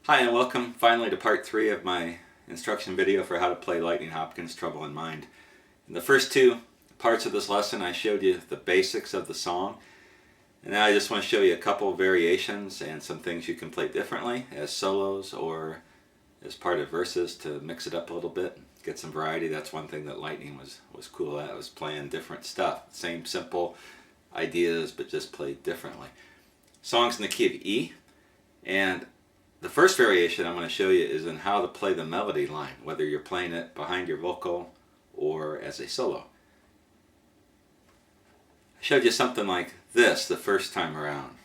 Hi and welcome finally to part 3 of my instruction video for how to play Lightnin Hopkins Trouble in Mind. In the first 2 parts of this lesson I showed you the basics of the song, and now I just want to show you a couple variations and some things you can play differently as solos or as part of verses to mix it up a little bit, get some variety. That's one thing that Lightnin was cool at, was playing different stuff. Same simple ideas but just played differently. Songs in the key of E, and the first variation I'm going to show you is in how to play the melody line, whether you're playing it behind your vocal or as a solo. I showed you something like this the first time around.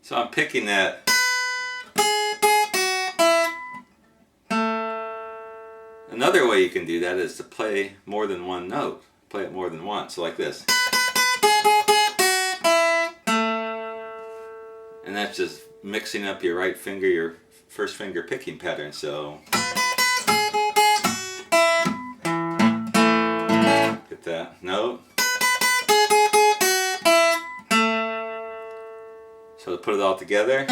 So I'm picking that . Another way you can do that is to play more than one note. Play it more than once, so like this. And that's just mixing up your right finger, your first finger picking pattern. So get that note. So to put it all together.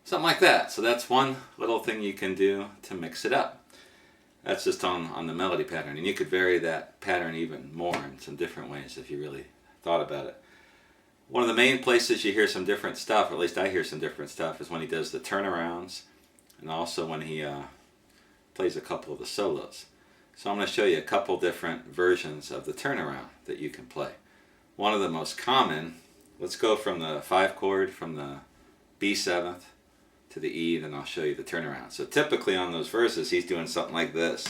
Something like that. So that's one little thing you can do to mix it up. That's just on the melody pattern, and you could vary that pattern even more in some different ways if you really thought about it. One of the main places you hear some different stuff, or at least I hear some different stuff, is when he does the turnarounds and also when he plays a couple of the solos. So I'm going to show you a couple different versions of the turnaround that you can play. One of the most common, let's go from the 5 chord from the B7th to the E, then I'll show you the turnaround. So typically on those verses he's doing something like this.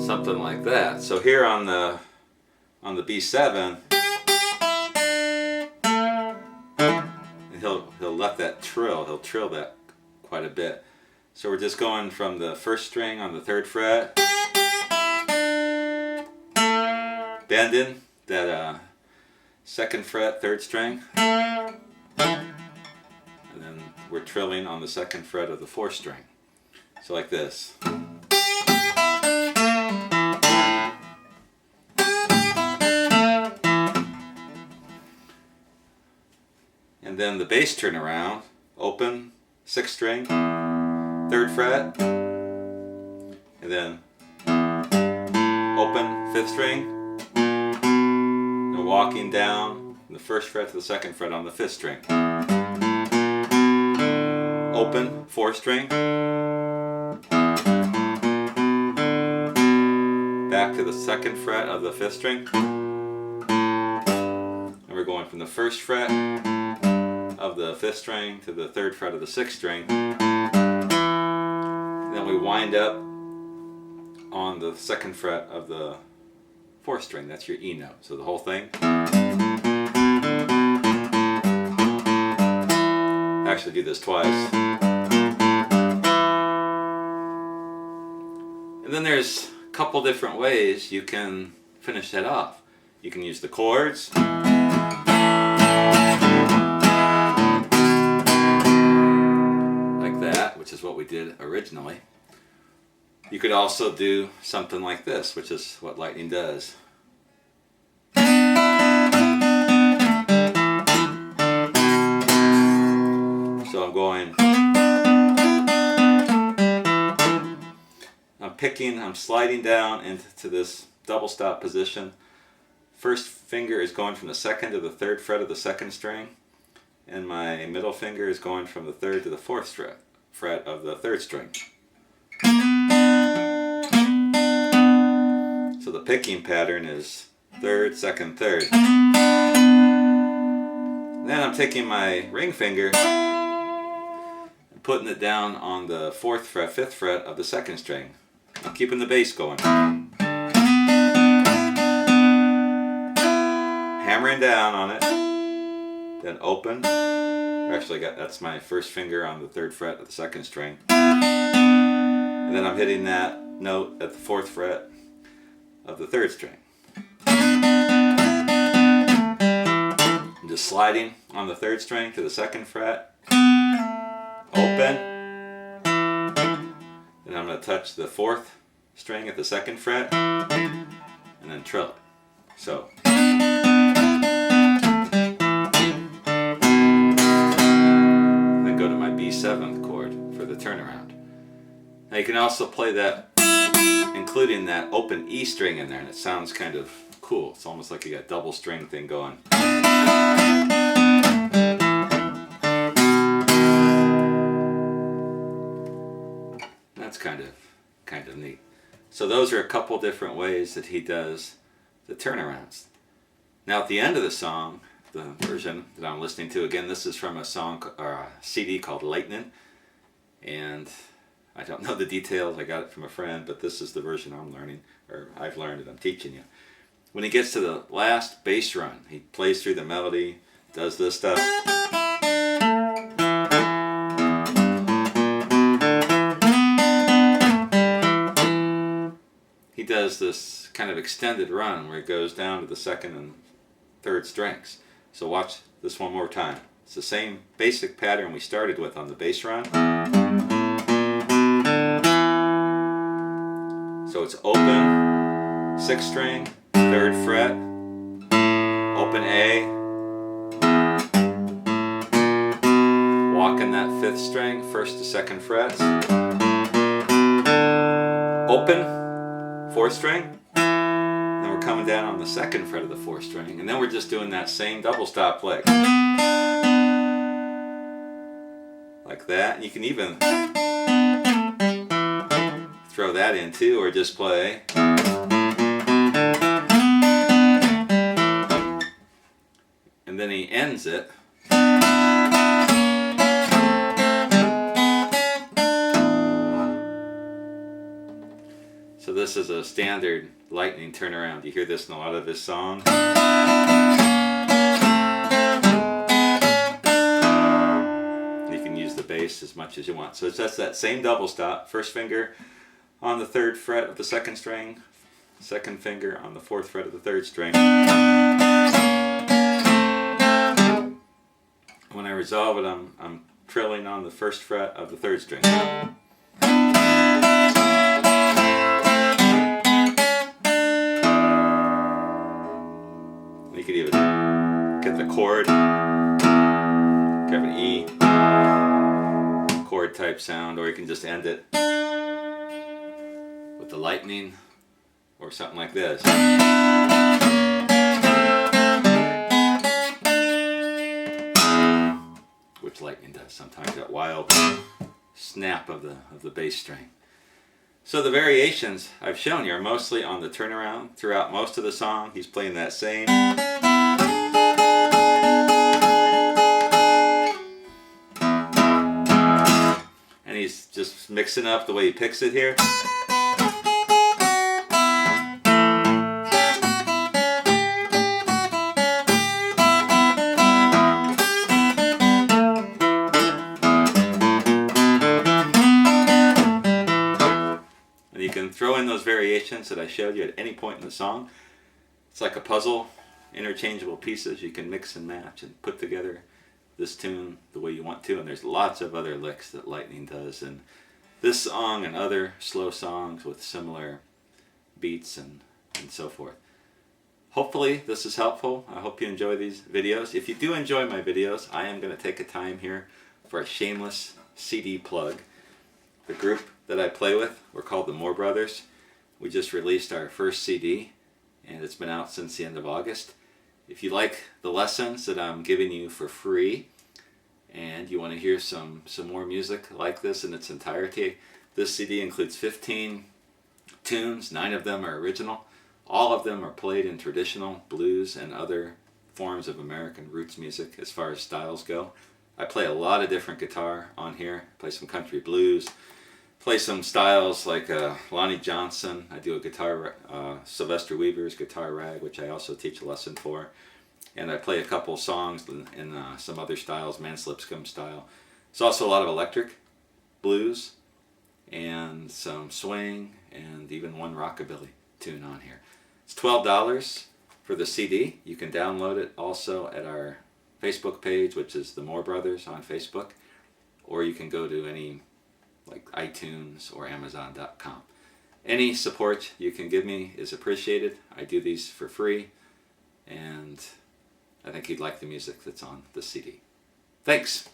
Something like that. So here on the B7, he'll let that trill. He'll trill that quite a bit. So we're just going from the first string on the 3rd fret, bending that 2nd fret, 3rd string, and then we're trilling on the 2nd fret of the 4th string. So like this. And then the bass turnaround, open 6th string, 3rd fret, and then open 5th string, and walking down from the 1st fret to the 2nd fret on the 5th string. Open 4th string, back to the 2nd fret of the 5th string, and we're going from the 1st fret of the 5th string to the 3rd fret of the 6th string. Then we wind up on the 2nd fret of the 4th string. That's your E note. So the whole thing. Actually do this twice. And then there's a couple different ways you can finish that off. You can use the chords. Which is what we did originally. You could also do something like this, which is what Lightnin does. So I'm sliding down into this double stop position. First finger is going from the 2nd to the 3rd fret of the 2nd string, and my middle finger is going from the 3rd to the 4th fret of the 3rd string. So the picking pattern is 3rd, 2nd, 3rd. Then I'm taking my ring finger and putting it down on the 4th fret, 5th fret of the 2nd string. I'm keeping the bass going. hammering down on it, then open. Actually, that's my first finger on the 3rd fret of the 2nd string. And then I'm hitting that note at the 4th fret of the 3rd string. I'm just sliding on the 3rd string to the 2nd fret, open, then I'm going to touch the 4th string at the 2nd fret, and then trill it. So. Then go to my B7 chord for the turnaround. Now you can also play that, including that open E string in there, and it sounds kind of cool. It's almost like you got double string thing going. That's kind of neat. So those are a couple different ways that he does the turnarounds. Now at the end of the song, the version that I'm listening to, again, this is from a song or a CD called Lightnin, and I don't know the details, I got it from a friend, but this is the version I'm learning, or I've learned and I'm teaching you. When he gets to the last bass run, he plays through the melody, does this stuff. He does this kind of extended run where he goes down to the 2nd and 3rd strings. So watch this one more time. It's the same basic pattern we started with on the bass run. So it's open, 6th string, 3rd fret, open A, walking that 5th string, 1st to 2nd frets, open, 4th string, then we're coming down on the 2nd fret of the 4th string, and then we're just doing that same double stop lick. Like that. You can even throw that in too, or just play. And then he ends it. So this is a standard Lightnin turnaround. You hear this in a lot of his songs. You can use the bass as much as you want. So it's just that same double stop. 1st finger on the 3rd fret of the 2nd string, 2nd finger on the 4th fret of the 3rd string. When I resolve it, I'm trilling on the 1st fret of the 3rd string. You could even get the chord, grab an E chord type sound, or you can just end it with the Lightnin or something like this. Which Lightnin does sometimes, that wild snap of the bass string. So the variations I've shown you are mostly on the turnaround. Throughout most of the song, he's playing that same. And he's just mixing up the way he picks it here. You can throw in those variations that I showed you at any point in the song. It's like a puzzle, interchangeable pieces. You can mix and match and put together this tune the way you want to. And there's lots of other licks that Lightnin does in this song and other slow songs with similar beats and so forth. Hopefully this is helpful. I hope you enjoy these videos. If you do enjoy my videos, I am going to take a time here for a shameless CD plug. The group that I play with, we're called the Moore Brothers. We just released our first CD, and it's been out since the end of August. If you like the lessons that I'm giving you for free, and you want to hear some more music like this in its entirety, this CD includes 15 tunes. 9 of them are original. All of them are played in traditional blues and other forms of American roots music as far as styles go. I play a lot of different guitar on here. I play some country blues, play some styles like Lonnie Johnson. I do a guitar, Sylvester Weaver's guitar rag, which I also teach a lesson for. and I play a couple songs in some other styles, Man's Lipscomb style. There's also a lot of electric blues and some swing and even one rockabilly tune on here. It's $12 for the CD. You can download it also at our Facebook page, which is the Moore Brothers on Facebook, or you can go to any like iTunes or Amazon.com. Any support you can give me is appreciated. I do these for free, and I think you'd like the music that's on the CD. Thanks.